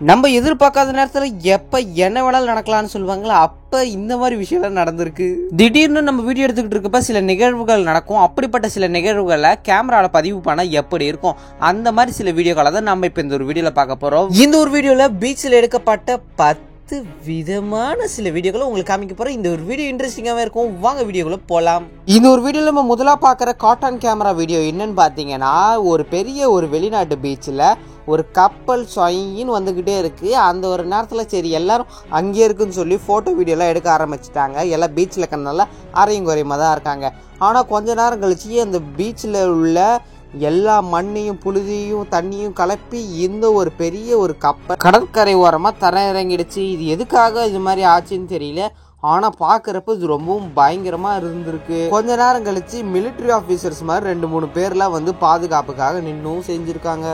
நம்ம எதிர்பார்க்காத நேரத்துல எப்ப என்ன வேணாலும் நடக்கலாம்னு சொல்லுவாங்களா, அப்ப இந்த மாதிரி விஷயம் நடந்திருக்கு. திடீர்னு நம்ம வீடியோ எடுத்துக்கிட்டு இருக்கப்ப சில நிகழ்வுகள் நடக்கும். அப்படிப்பட்ட சில நிகழ்வுகளை கேமரால பதிவு பண்ணா எப்படி இருக்கும், அந்த மாதிரி சில வீடியோக்களை தான் நம்ம இப்ப இந்த ஒரு வீடியோல பார்க்க போறோம். இந்த ஒரு வீடியோல பீச்சில் எடுக்கப்பட்ட 10 விதமான சில வீடியோக்களை உங்களுக்கு காமிக்க போறோம். இந்த ஒரு வீடியோ இன்ட்ரெஸ்டிங்காவே இருக்கும். வாங்க வீடியோக்குள்ள போலாம். இந்த ஒரு வீடியோல நம்ம முதலா பாக்குற காட்டன் கேமரா வீடியோ என்னன்னு பாத்தீங்கன்னா, ஒரு பெரிய ஒரு வெளிநாட்டு பீச்சில் ஒரு கப்பல் சொயின்னு வந்துக்கிட்டே இருக்குது. அந்த ஒரு நேரத்தில் சரி எல்லாரும் அங்கே இருக்குன்னு சொல்லி ஃபோட்டோ வீடியோலாம் எடுக்க ஆரம்பிச்சிட்டாங்க. எல்லாம் பீச்சில் இருக்கிறதுனால அரையும் குறையுமா தான் இருக்காங்க. ஆனால் கொஞ்ச நேரம் கழிச்சு அந்த பீச்சில் உள்ள எல்லா மண்ணையும் புழுதியும் தண்ணியும் கலப்பி இந்த ஒரு பெரிய ஒரு கப்பல் கடற்கரை ஓரமாக தரையிறங்கிடுச்சு. இது எதுக்காக இது மாதிரி ஆச்சுன்னு தெரியல. ஆனால் பார்க்குறப்ப இது ரொம்பவும் பயங்கரமாக இருந்திருக்கு. கொஞ்ச நேரம் கழிச்சு மிலிட்ரி ஆஃபீஸர்ஸ் மாதிரி 2-3 பேர்லாம் வந்து பாதுகாப்புக்காக நின்றும் செஞ்சுருக்காங்க.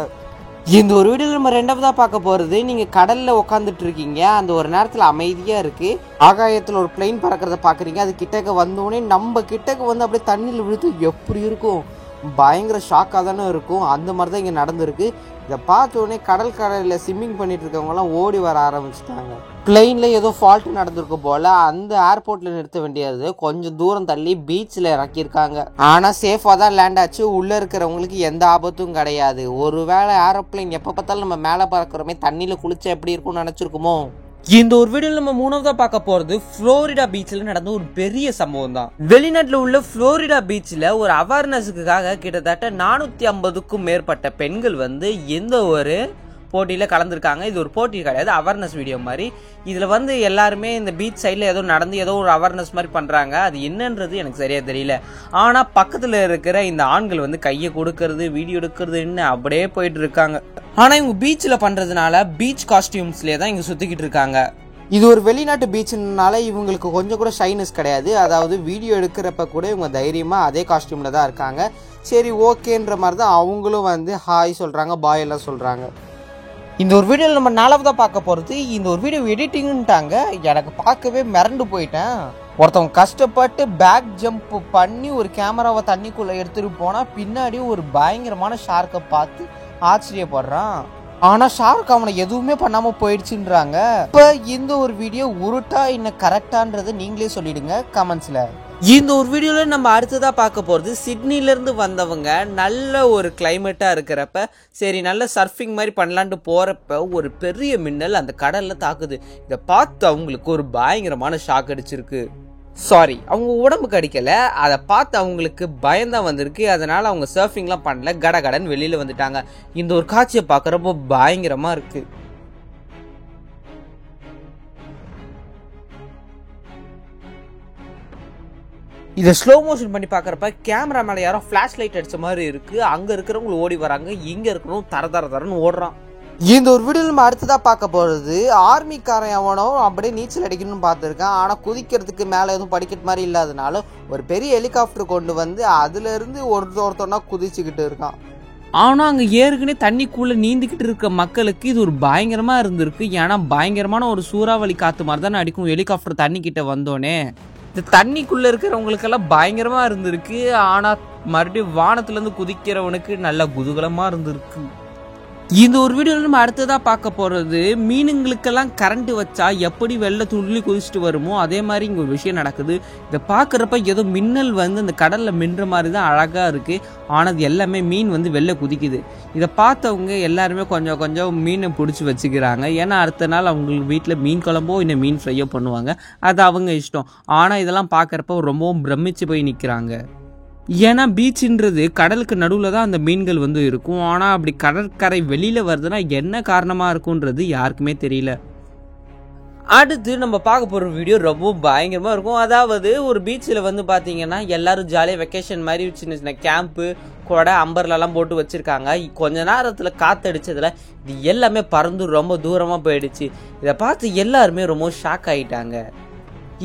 இந்த ஒரு வீடியோ நம்ம ரெண்டாவதா பார்க்க போகிறது, நீங்கள் கடலில் உட்காந்துட்டு இருக்கீங்க. அந்த ஒரு நேரத்தில் அமைதியாக இருக்குது. ஆகாயத்தில் ஒரு பிளெயின் பறக்கிறத பார்க்குறீங்க. அது கிட்டக்க வந்தோடனே நம்ம கிட்டக்க வந்து அப்படியே தண்ணியில் விழுத்து எப்படி இருக்கும், பயங்கர ஷாக்காக தானே இருக்கும். அந்த மாதிரி தான் இங்கே நடந்திருக்கு. இதை பார்த்த உடனே கடற்கரையில் ஸ்விம்மிங் பண்ணிட்டு இருக்கவங்கலாம் ஓடி வர ஆரம்பிச்சிட்டாங்க. பிளெயினில் ஏதோ ஃபால்ட் நடந்திருக்கு போல். அந்த ஏர்போர்ட்டில் நிறுத்த வேண்டியது கொஞ்சம் தூரம் தள்ளி பீச்சில் இறக்கியிருக்காங்க. ஆனால் சேஃபாக தான் லேண்ட் ஆச்சு. உள்ளே இருக்கிறவங்களுக்கு எந்த ஆபத்தும் கிடையாது. ஒருவேளை ஏரோப்ளைன் எப்போ பார்த்தாலும் நம்ம மேலே பறக்கிறோமே, தண்ணியில் குளிச்சா எப்படி இருக்கும்னு நினச்சிருக்குமோ. இந்த ஒரு வீடியோவில் நம்ம மூணாவதா பார்க்க போறது புளோரிடா பீச்சில் நடந்த ஒரு பெரிய சம்பவம் தான். வெளிநாட்டில் உள்ள புளோரிடா பீச்சில் ஒரு அவேர்னஸுக்காக கிட்டத்தட்ட 450க்கும் மேற்பட்ட பெண்கள் வந்து எந்த ஒரு போட்டியில் கலந்துருக்காங்க. இது ஒரு போட்டி கிடையாது, அவேர்னஸ் வீடியோ மாதிரி. இதில் வந்து எல்லாருமே இந்த பீச் சைடில் ஏதோ நடந்து ஏதோ ஒரு அவேர்னஸ் மாதிரி பண்ணுறாங்க. அது என்னன்றது எனக்கு சரியாக தெரியல. ஆனால் பக்கத்தில் இருக்கிற இந்த ஆண்கள் வந்து கையை கொடுக்கறது வீடியோ எடுக்கிறதுன்னு அப்படியே போயிட்டு இருக்காங்க. ஆனால் இவங்க பீச்சில் பண்ணுறதுனால பீச் காஸ்டியூம்ஸ்லேயே தான் இங்கே சுற்றிக்கிட்டு இருக்காங்க. இது ஒரு வெளிநாட்டு பீச்சுனால இவங்களுக்கு கொஞ்சம் கூட ஷைனஸ் கிடையாது. அதாவது வீடியோ எடுக்கிறப்ப கூட இவங்க தைரியமாக அதே காஸ்டியூமில் தான் இருக்காங்க. சரி ஓகேன்ற மாதிரி தான் அவங்களும் வந்து ஹாய் சொல்கிறாங்க, பாய் எல்லாம் சொல்கிறாங்க. இந்த ஒரு வீடியோவில் நம்ம 4வதா பார்க்க போகிறது, இந்த ஒரு வீடியோ எடிட்டிங்ட்டாங்க. எனக்கு பார்க்கவே மிரண்டு போயிட்டேன். ஒருத்தவங்க கஷ்டப்பட்டு பேக் ஜம்ப் பண்ணி ஒரு கேமராவை தண்ணிக்குள்ளே எடுத்துகிட்டு போனால் பின்னாடி ஒரு பயங்கரமான ஷார்க்கை பார்த்து ஆச்சரியப்படுறான். ஆனால் ஷார்க் அவனை எதுவுமே பண்ணாமல் போயிடுச்சுன்றாங்க. இப்போ இந்த ஒரு வீடியோ உருட்டா இன்னும் கரெக்டான்றதை நீங்களே சொல்லிடுங்க கமெண்ட்ஸில். இந்த ஒரு வீடியோவில் நம்ம அடுத்ததாக பார்க்க போகிறது, சிட்னிலேருந்து வந்தவங்க நல்ல ஒரு கிளைமேட்டாக இருக்கிறப்ப சரி நல்ல சர்ஃபிங் மாதிரி பண்ணலான்ட்டு போகிறப்ப ஒரு பெரிய மின்னல் அந்த கடலில் தாக்குது. இதை பார்த்து அவங்களுக்கு ஒரு பயங்கரமான ஷாக் அடிச்சிருக்கு. சாரி, அவங்க உடம்புக்கு அடிக்கல, அதை பார்த்து அவங்களுக்கு பயம்தான் வந்திருக்கு. அதனால அவங்க சர்ஃபிங்லாம் பண்ணல, கடகடன்னு வெளியில் வந்துட்டாங்க. இந்த ஒரு காட்சியை பார்க்குறப்போ பயங்கரமாக இருக்கு. இதை ஸ்லோ மோஷன் பண்ணி பார்க்குறப்ப கேமரா மேலே யாரோ ஃப்ளாஷ் லைட் அடித்த மாதிரி இருக்குது. அங்கே இருக்கிறவங்க ஓடி வராங்க, இங்கே இருக்கிறவங்க தரன்னு ஓடுறான். இந்த ஒரு வீடியோ நம்ம அடுத்ததாக பார்க்க போகிறது, ஆர்மிக்காரன் எவனோ அப்படியே நீச்சல் அடிக்கணும்னு பார்த்துருக்கான். ஆனால் குதிக்கிறதுக்கு மேலே எதுவும் படிக்கட்டு மாதிரி இல்லாதனால ஒரு பெரிய ஹெலிகாப்டர் கொண்டு வந்து அதுலேருந்து ஒருத்தொன்னா குதிச்சுக்கிட்டு இருக்கான். ஆனால் அங்கே ஏற்கனவே தண்ணிக்குள்ளே நீந்திக்கிட்டு இருக்க மக்களுக்கு இது ஒரு பயங்கரமாக இருந்திருக்கு. ஏன்னா பயங்கரமான ஒரு சூறாவளி காற்று மாதிரி தானே அடிக்கும் ஹெலிகாப்டர் தண்ணிக்கிட்ட வந்தோடனே. இந்த தண்ணிக்குள்ளே இருக்கிறவங்களுக்கெல்லாம் பயங்கரமாக இருந்திருக்கு. ஆனால் மறுபடியும் வானத்துலேருந்து குதிக்கிறவனுக்கு நல்ல குதூகலமாக இருந்திருக்கு. இந்த ஒரு வீடியோவில் நம்ம அடுத்ததாக பார்க்க போகிறது, மீனுங்களுக்கெல்லாம் கரண்ட் வச்சா எப்படி வெள்ளை துள்ளி குதிச்சுட்டு வருமோ அதே மாதிரி இங்கே ஒரு விஷயம் நடக்குது. இதை பார்க்குறப்ப ஏதோ மின்னல் வந்து அந்த கடலில் மின்ற மாதிரி தான் அழகாக இருக்குது. ஆனால் அது எல்லாமே மீன் வந்து வெளில குதிக்குது. இதை பார்த்தவங்க எல்லாருமே கொஞ்சம் மீனை பிடிச்சி வச்சுக்கிறாங்க. ஏன்னா அடுத்த நாள் அவங்களுக்கு வீட்டில் மீன் குழம்போ இல்லை மீன் ஃப்ரையோ பண்ணுவாங்க. அது அவங்க இஷ்டம். ஆனால் இதெல்லாம் பார்க்குறப்ப ரொம்பவும் பிரமிச்சு போய் நிற்கிறாங்க. ஏன்னா பீச்சுன்றது கடலுக்கு நடுவில் தான் அந்த மீன்கள் வந்து இருக்கும். ஆனால் அப்படி கடற்கரை வெளியில் வருதுன்னா என்ன காரணமாக இருக்குன்றது யாருக்குமே தெரியல. அடுத்து நம்ம பார்க்க போகிற வீடியோ ரொம்ப பயங்கரமாக இருக்கும். அதாவது ஒரு பீச்சில் வந்து பார்த்தீங்கன்னா எல்லாரும் ஜாலியாக வெக்கேஷன் மாதிரி சின்ன சின்ன கேம்ப்பு கூட அம்பர்லாம் போட்டு வச்சுருக்காங்க. கொஞ்ச நேரத்தில் காற்றடிச்சதில் இது எல்லாமே பறந்து ரொம்ப தூரமாக போயிடுச்சு. இதை பார்த்து எல்லாருமே ரொம்ப ஷாக் ஆகிட்டாங்க.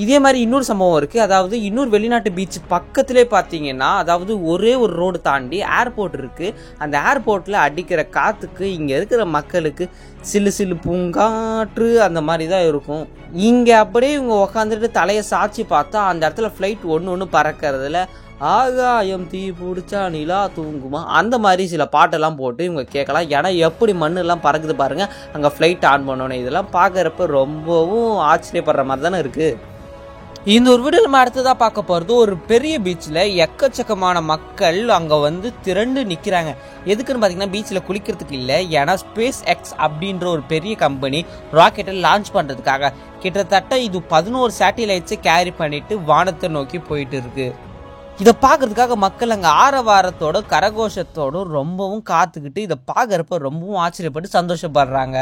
இதே மாதிரி இன்னொரு சம்பவம் இருக்குது. அதாவது இன்னொரு வெளிநாட்டு பீச் பக்கத்திலே பார்த்தீங்கன்னா, அதாவது ஒரே ஒரு ரோடு தாண்டி ஏர்போர்ட் இருக்குது. அந்த ஏர்போர்ட்டில் அடிக்கிற காற்றுக்கு இங்கே இருக்கிற மக்களுக்கு சில்லு பூங்காற்று அந்த மாதிரி தான் இருக்கும். இங்கே அப்படியே இவங்க உக்காந்துட்டு தலையை சாய்ச்சி பார்த்தா அந்த இடத்துல ஃப்ளைட் ஒன்று பறக்கிறதுல ஆகாயம் தீ பிடிச்சா நிலா தூங்குமா அந்த மாதிரி சில பாட்டெல்லாம் போட்டு இவங்க கேட்கலாம். ஏன்னா எப்படி மண்ணெல்லாம் பறக்குது பாருங்க அங்கே ஃப்ளைட் ஆன் பண்ணோன்னே. இதெல்லாம் பார்க்குறப்ப ரொம்பவும் ஆச்சரியப்படுற மாதிரி தானே இருக்குது. இந்த ஒரு வீடியோ நம்ம அடுத்ததாக பார்க்க போகிறது ஒரு பெரிய பீச்சில் எக்கச்சக்கமான மக்கள் அங்கே வந்து திரண்டு நிற்கிறாங்க. எதுக்குன்னு பார்த்தீங்கன்னா பீச்சில் குளிக்கிறதுக்கு இல்லை, ஏன்னா ஸ்பேஸ் எக்ஸ் அப்படின்ற ஒரு பெரிய கம்பெனி ராக்கெட்டை லான்ச் பண்ணுறதுக்காக கிட்டத்தட்ட இது 11 சேட்டிலைட்ஸை கேரி பண்ணிட்டு வானத்தை நோக்கி போயிட்டு இருக்கு. இதை பார்க்கறதுக்காக மக்கள் அங்கே ஆரவாரத்தோட கரகோஷத்தோடும் ரொம்பவும் காத்துக்கிட்டு இதை பார்க்குறப்ப ரொம்பவும் ஆச்சரியப்பட்டு சந்தோஷப்படுறாங்க.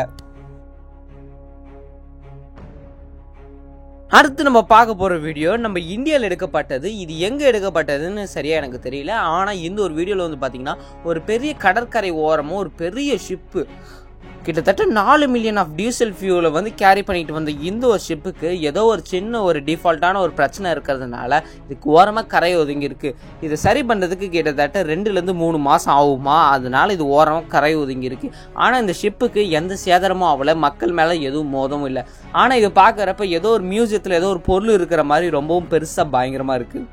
அடுத்து நம்ம பார்க்க போகிற வீடியோ நம்ம இந்தியாவில் எடுக்கப்பட்டது. இது எங்கே எடுக்கப்பட்டதுன்னு சரியாக எனக்கு தெரியல. ஆனால் இந்த ஒரு வீடியோவில் வந்து பார்த்தீங்கன்னா ஒரு பெரிய கடற்கரை ஓரமும் ஒரு பெரிய ஷிப்பு கிட்டத்தட்ட 4 மில்லியன் ஆஃப் டீசல் ஃபியூலை வந்து கேரி பண்ணிட்டு வந்த இந்த ஒரு ஷிப்புக்கு ஏதோ ஒரு சின்ன ஒரு டிஃபால்ட்டான ஒரு பிரச்சனை இருக்கிறதுனால இதுக்கு ஓரமாக கரை ஒதுங்கி இருக்கு. இதை சரி பண்ணுறதுக்கு கிட்டத்தட்ட 2 to 3 மாதம் ஆகுமா, அதனால இது ஓரமாக கரை ஒதுங்கி இருக்கு. ஆனால் இந்த ஷிப்புக்கு எந்த சேதாரமும் ஆகலை, மக்கள் மேலே எதுவும் மோதவும் இல்லை. ஆனால் இது பார்க்குறப்ப ஏதோ ஒரு மியூசியத்தில் ஏதோ ஒரு பொருள் இருக்கிற மாதிரி ரொம்பவும் பெருசாக பயங்கரமாக இருக்குது.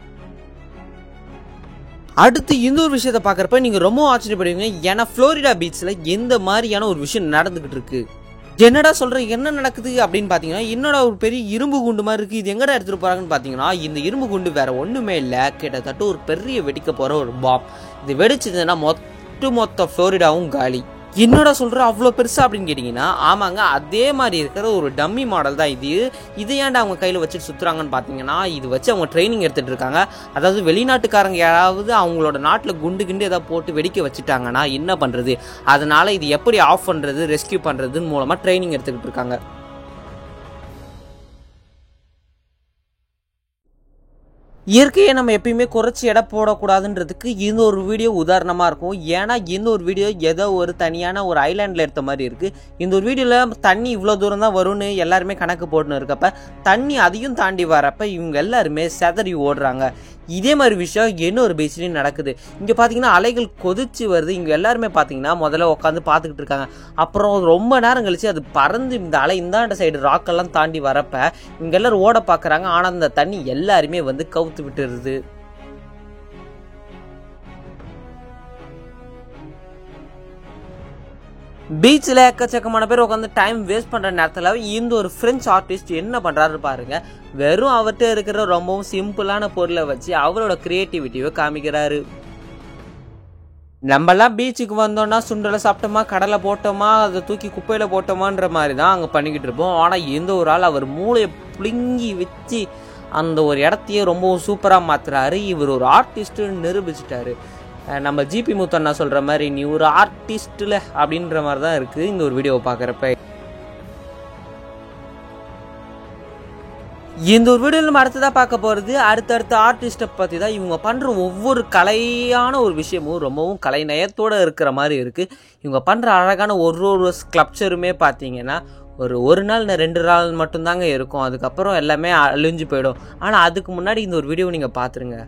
அடுத்து இந்த ஒரு விஷயத்தை பார்க்குறப்ப நீங்கள் ரொம்ப ஆச்சரியப்படுவீங்க. ஏன்னா ஃப்ளோரிடா பீச்சில் எந்த மாதிரியான ஒரு விஷயம் நடந்துக்கிட்டு இருக்கு. என்னடா சொல்கிறேன், என்ன நடக்குது அப்படின்னு பார்த்தீங்கன்னா என்னோட ஒரு பெரிய இரும்பு குண்டு மாதிரி இருக்குது. இது எங்கடா எடுத்துகிட்டு போகிறாங்கன்னு பார்த்தீங்கன்னா இந்த இரும்பு குண்டு வேறு ஒன்றுமே இல்லை, கிட்டத்தட்ட ஒரு பெரிய வெடிக்க போகிற ஒரு பாம். இது வெடிச்சதுன்னா மொத்த ஃப்ளோரிடாவும் காலி. என்னோட சொல்கிற அவ்வளோ பெருசா அப்படின்னு கேட்டிங்கன்னா ஆமாங்க, அதே மாதிரி இருக்கிற ஒரு டம்மி மாடல் தான் இது. இதை ஏன்டா அவங்க கையில் வச்சுட்டு சுற்றுறாங்கன்னு பார்த்தீங்கன்னா இது வச்சு அவங்க ட்ரைனிங் எடுத்துகிட்டு இருக்காங்க. அதாவது வெளிநாட்டுக்காரங்க யாராவது அவங்களோட நாட்டில் குண்டு ஏதாவது போட்டு வெடிக்க வச்சுட்டாங்கன்னா என்ன பண்ணுறது, அதனால் இது எப்படி ஆஃப் பண்ணுறது, ரெஸ்கியூ பண்ணுறதுன்னு மூலமாக ட்ரைனிங் எடுத்துக்கிட்டு இருக்காங்க. இயற்கையை நம்ம எப்பயுமே குறைச்சி எடை போடக்கூடாதுன்றதுக்கு இந்த ஒரு வீடியோ உதாரணமாக இருக்கும். ஏன்னா இந்த ஒரு வீடியோ ஏதோ ஒரு தனியான ஒரு ஐலாண்டில் எடுத்த மாதிரி இருக்குது. இந்த ஒரு வீடியோவில் தண்ணி இவ்வளோ தூரம் தான் வரும்னு எல்லாருமே கணக்கு போட்டுன்னு இருக்கப்ப தண்ணி அதையும் தாண்டி வரப்போ இவங்க எல்லாருமே செதறி ஓடுறாங்க. இதே மாதிரி விஷயம் இன்னொரு பீச்லையும் நடக்குது. இங்கே பார்த்தீங்கன்னா அலைகள் கொதிச்சு வருது. இங்கே எல்லாருமே பார்த்தீங்கன்னா முதல்ல உட்காந்து பார்த்துக்கிட்டு இருக்காங்க. அப்புறம் ரொம்ப நேரம் கழிச்சு அது பறந்து இந்த அலை இந்தாண்ட சைடு ராக்கெல்லாம் தாண்டி வரப்ப இங்கே எல்லாரும் ஓட பார்க்குறாங்க. ஆனால் அந்த தண்ணி எல்லாருமே வந்து கவுத்து விட்டுருது. பீச்சில் எக்கச்சக்கமான பேர் உட்காந்து டைம் வேஸ்ட் பண்ணுற நேரத்தில் இந்த ஒரு ஃப்ரெஞ்ச் ஆர்டிஸ்ட் என்ன பண்ணுறாரு பாருங்க. வெறும் அவர்கிட்ட இருக்கிற ரொம்பவும் சிம்பிளான பொருளை வச்சு அவரோட கிரியேட்டிவிட்டியை காமிக்கிறாரு. நம்மலாம் பீச்சுக்கு வந்தோம்னா சுண்டலை சாப்பிட்டோமா, கடலை போட்டோமா, அதை தூக்கி குப்பையில் போட்டோமான்ற மாதிரி தான் அங்கே பண்ணிக்கிட்டு இருப்போம். ஆனால் இந்த ஒரு ஆள் அவர் மூளையை புழுங்கி வச்சு அந்த ஒரு இடத்தையே ரொம்பவும் சூப்பராக மாற்றுறாரு. இவர் ஒரு ஆர்டிஸ்ட்டுன்னு நிரூபிச்சிட்டாரு. நம்ம ஜிபி முத்தண்ணா சொல்கிற மாதிரி நீ ஒரு ஆர்டிஸ்டில் அப்படின்ற மாதிரி தான் இருக்குது இந்த ஒரு வீடியோவை பார்க்குறப்ப. இந்த ஒரு வீடியோவில் நம்ம அடுத்ததாக பார்க்க போகிறது அடுத்தடுத்த ஆர்டிஸ்ட்டை பற்றி தான். இவங்க பண்ணுற ஒவ்வொரு கலையான ஒரு விஷயமும் ரொம்பவும் கலை நயத்தோடு இருக்கிற மாதிரி இருக்குது. இவங்க பண்ணுற அழகான ஒரு ஸ்கல்ப்சருமே பார்த்தீங்கன்னா ஒரு நாள் 2 நாள் மட்டும்தாங்க இருக்கும், அதுக்கப்புறம் எல்லாமே அழிஞ்சு போயிடும். ஆனால் அதுக்கு முன்னாடி இந்த ஒரு வீடியோவை நீங்கள் பார்த்துருங்க.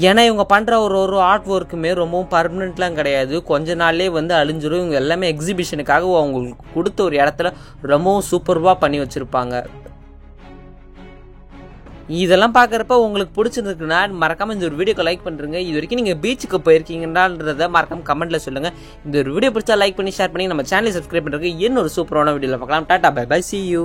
ஏன்னா இவங்க பண்ணுற ஒரு ஆர்ட் ஒர்க்குமே ரொம்பவும் பர்மனெண்ட்லாம் கிடையாது, கொஞ்ச நாள்லேயே வந்து அழிஞ்சிடும். இவங்க எல்லாமே எக்ஸிபிஷனுக்காக அவங்களுக்கு கொடுத்த ஒரு இடத்துல ரொம்பவும் சூப்பர்வாக பண்ணி வச்சுருப்பாங்க. இதெல்லாம் பார்க்குறப்ப உங்களுக்கு பிடிச்சிருந்துருக்குன்னா மறக்காமல் இந்த ஒரு வீடியோக்கு லைக் பண்ணுறங்க. இது வரைக்கும் நீங்கள் பீச்சுக்கு போயிருக்கீங்கன்றதை மறக்காமல் கமெண்ட்டில் சொல்லுங்கள். இந்த ஒரு வீடியோ பிடிச்சா லைக் பண்ணி ஷேர் பண்ணி நம்ம சேனலை சப்ஸ்கிரைப் பண்ணுறதுக்கு இன்னொரு சூப்பரான வீடியோவில் பார்க்கலாம். Tata bye bye, see you.